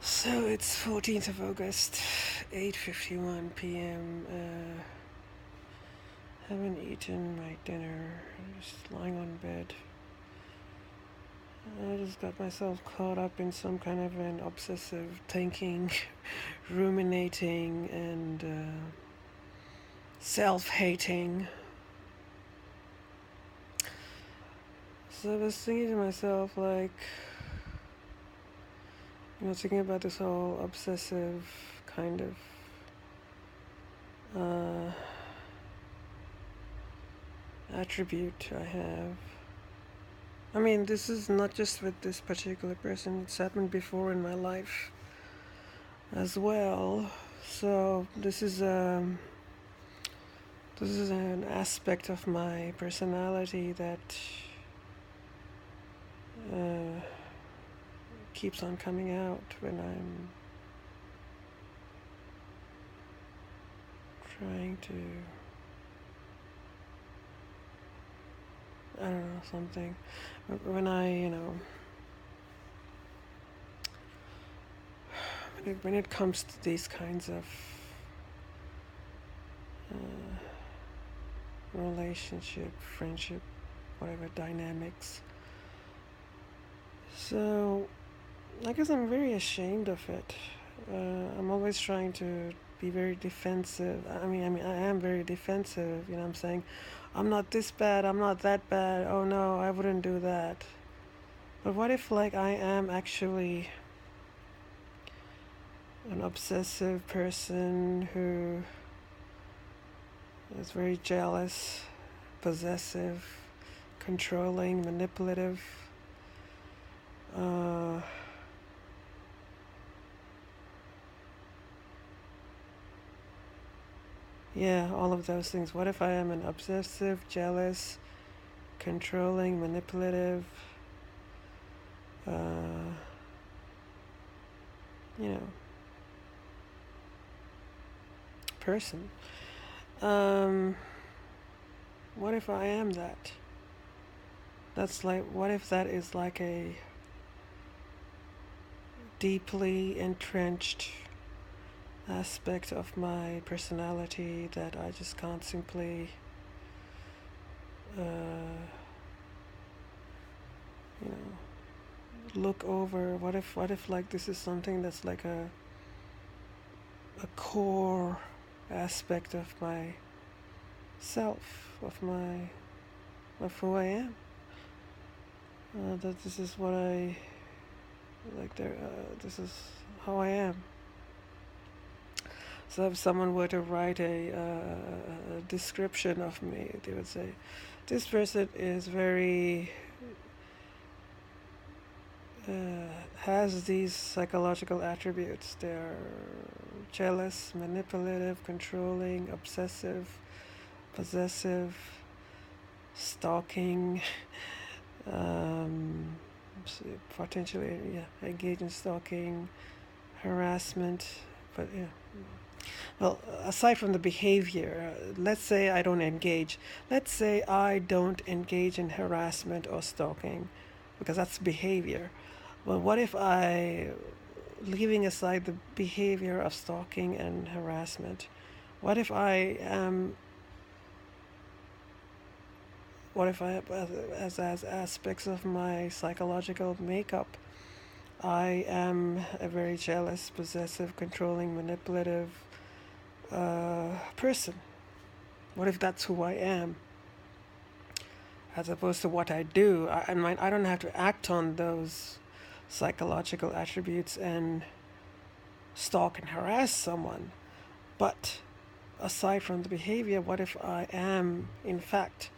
So it's 14th of August, 8:51 p.m. Haven't eaten my dinner. I'm just lying on bed. I just got myself caught up in some kind of an obsessive thinking, ruminating, and self-hating. So I was thinking to myself, like, thinking about this whole obsessive kind of attribute I have. I mean, this is not just with this particular person, it's happened before in my life as well. So this is an aspect of my personality that uh, keeps on coming out when I'm trying to, I don't know, something. When when it comes to these kinds of relationship, friendship, whatever dynamics. So I guess I'm very ashamed of it. I'm always trying to be very defensive. I am very defensive. I'm saying, I'm not this bad. I'm not that bad. Oh no, I wouldn't do that. But what if, like, I am actually an obsessive person who is very jealous, possessive, controlling, manipulative. Yeah, all of those things. What if I am an obsessive, jealous, controlling, manipulative, uh, you know, person? Um, what if I am that? That's like, what if that is like a deeply entrenched aspect of my personality that I just can't simply, uh, look over? What if like this is something that's like a core aspect of my self, of who I am? That this is what I like. This is how I am. So if someone were to write a description of me, they would say, "This person is very has these psychological attributes. They're jealous, manipulative, controlling, obsessive, possessive, stalking, um, potentially, engage in stalking, harassment." But yeah. Well, aside from the behavior, let's say I don't engage. Let's say I don't engage in harassment or stalking, because that's behavior. Well, what if leaving aside the behavior of stalking and harassment, what if I am, what if I, as aspects of my psychological makeup, I am a very jealous, possessive, controlling, manipulative person? What if that's who I am, as opposed to what I do? I don't have to act on those psychological attributes and stalk and harass someone. But aside from the behavior, what if I am, in fact,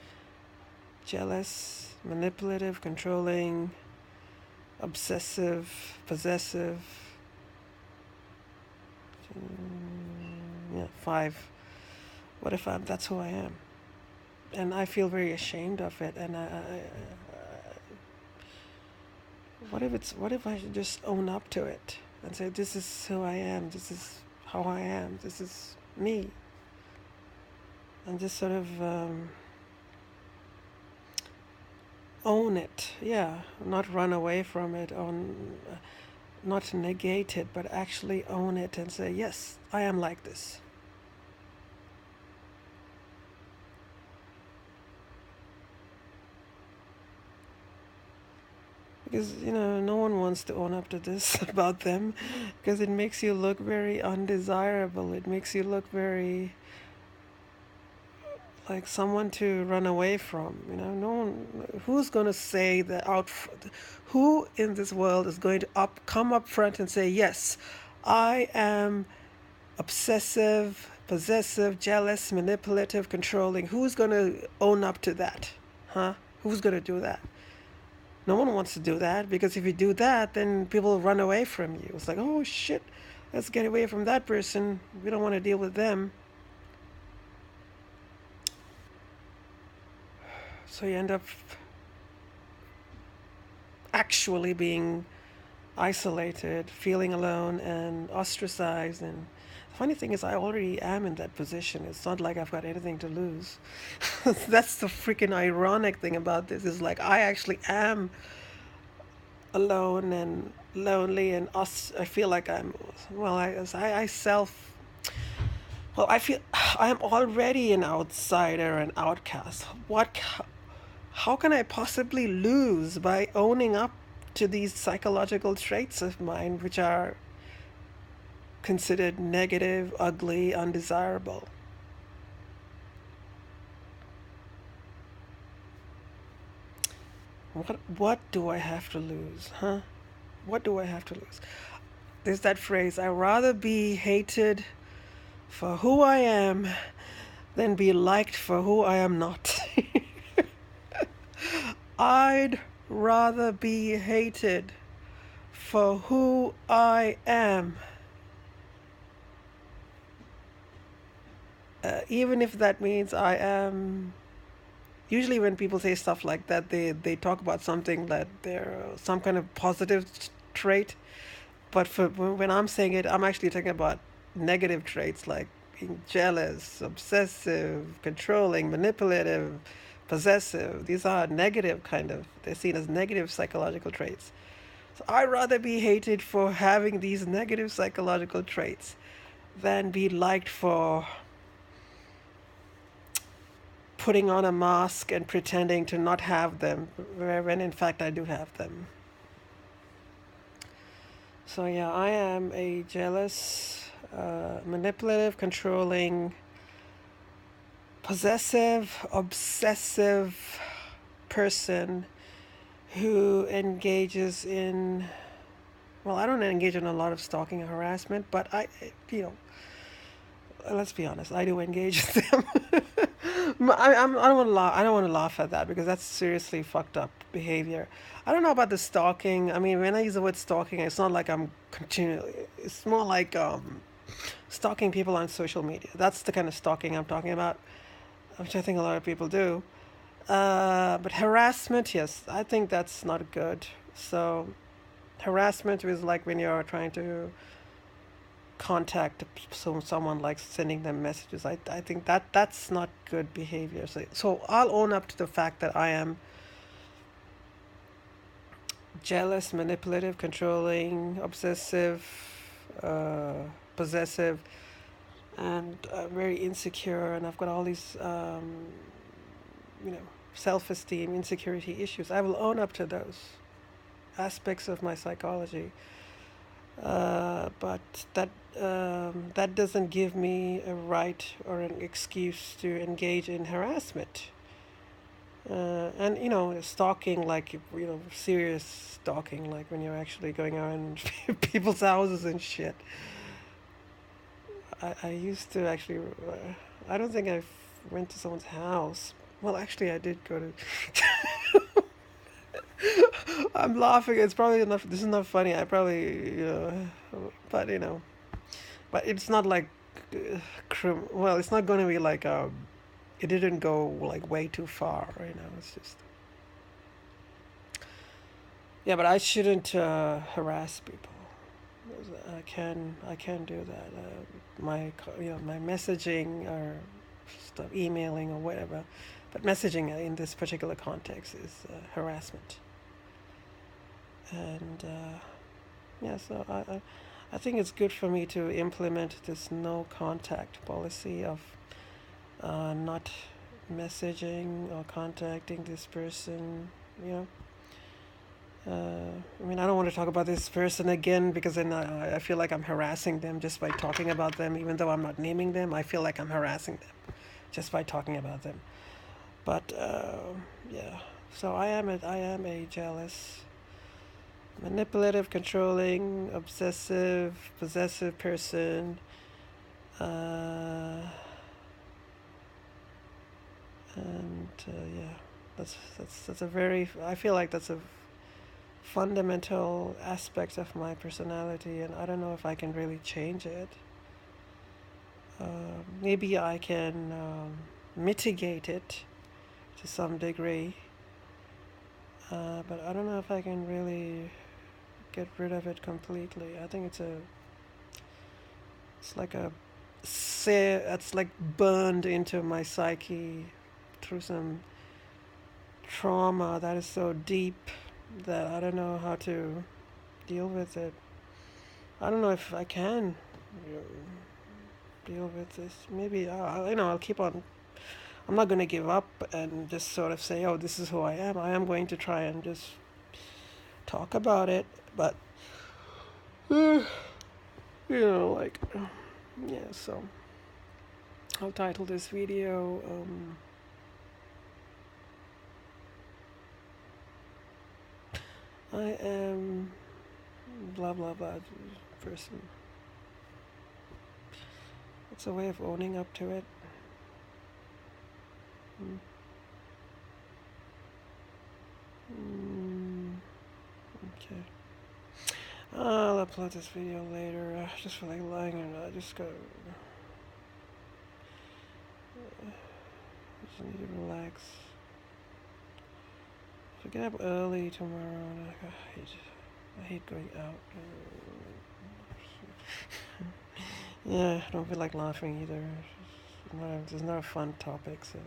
jealous, manipulative, controlling, obsessive, possessive? Yeah, 5. What if that's who I am? And I feel very ashamed of it. And what if I should just own up to it and say, this is who I am, this is how I am, this is me, and just sort of own it. Yeah, not run away from it. not negate it, but actually own it and say, yes, I am like this. Because, no one wants to own up to this about them, because it makes you look very undesirable. It makes you look very like someone to run away from. No one, who's going to say that who in this world is going to come up front and say, yes, I am obsessive, possessive, jealous, manipulative, controlling? Who's going to own up to that? Huh? Who's going to do that? No one wants to do that, because if you do that, then people run away from you. It's like, oh shit, let's get away from that person. We don't want to deal with them. So you end up actually being isolated, feeling alone and ostracized. And the funny thing is, I already am in that position. It's not like I've got anything to lose. That's the freaking ironic thing about this, is like I actually am alone and lonely, and I feel like I'm, well, I self, well, I feel I am already an outsider, an outcast. How can I possibly lose by owning up to these psychological traits of mine, which are considered negative, ugly, undesirable? What do I have to lose, huh? What do I have to lose? There's that phrase, I'd rather be hated for who I am than be liked for who I am not. I'd rather be hated for who I am, even if that means I am. Usually when people say stuff like that, they talk about something that they're some kind of positive trait. But when I'm saying it, I'm actually talking about negative traits like being jealous, obsessive, controlling, manipulative, possessive. These are negative they're seen as negative psychological traits. So I'd rather be hated for having these negative psychological traits than be liked for putting on a mask and pretending to not have them, when in fact I do have them. So yeah, I am a jealous, manipulative, controlling, possessive, obsessive person who engages in, well, I don't engage in a lot of stalking and harassment, but let's be honest, I do engage in them. I don't want to laugh. I don't want to laugh at that, because that's seriously fucked up behavior. I don't know about the stalking. I mean, when I use the word stalking, it's not like I'm continually. It's more like stalking people on social media. That's the kind of stalking I'm talking about, which I think a lot of people do. But harassment, yes, I think that's not good. So harassment is like when you're trying to contact someone, like sending them messages. I think that's not good behavior. So I'll own up to the fact that I am jealous, manipulative, controlling, obsessive, possessive, and very insecure, and I've got all these self-esteem, insecurity issues. I will own up to those aspects of my psychology. But that doesn't give me a right or an excuse to engage in harassment. And stalking, like serious stalking, like when you're actually going around people's houses and shit. I used to actually. I don't think I went to someone's house. Well, actually, I did go to. I'm laughing. It's probably enough. This is not funny. I probably, but but it's not like, well, it's not going to be like it didn't go like way too far. It's just, yeah. But I shouldn't harass people. I can do that. My messaging or stuff, emailing or whatever, but messaging in this particular context is harassment. And Yeah, so I think it's good for me to implement this no contact policy of not messaging or contacting this person. You know, I mean, I don't want to talk about this person again because then I feel like I'm harassing them just by talking about them, even though I'm not naming them. I feel like I'm harassing them just by talking about them. But yeah, so I am a jealous, manipulative, controlling, obsessive, possessive person. Uh, and yeah, that's a very. I feel like that's a fundamental aspect of my personality, and I don't know if I can really change it. Maybe I can mitigate it to some degree, but I don't know if I can really get rid of it completely. I think it's like it's like burned into my psyche through some trauma that is so deep that I don't know how to deal with it. I don't know if I can deal with this. Maybe I'll keep on. I'm not going to give up and just sort of say, "Oh, this is who I am." I am going to try and just talk about it, but like yeah. So I'll title this video. I am blah blah blah person. It's a way of owning up to it. Mm. Okay. I'll upload this video later. I just feel like lying and I just need to relax. So get up early tomorrow. And I hate going out. Yeah, I don't feel like laughing either. It's not a fun topic, so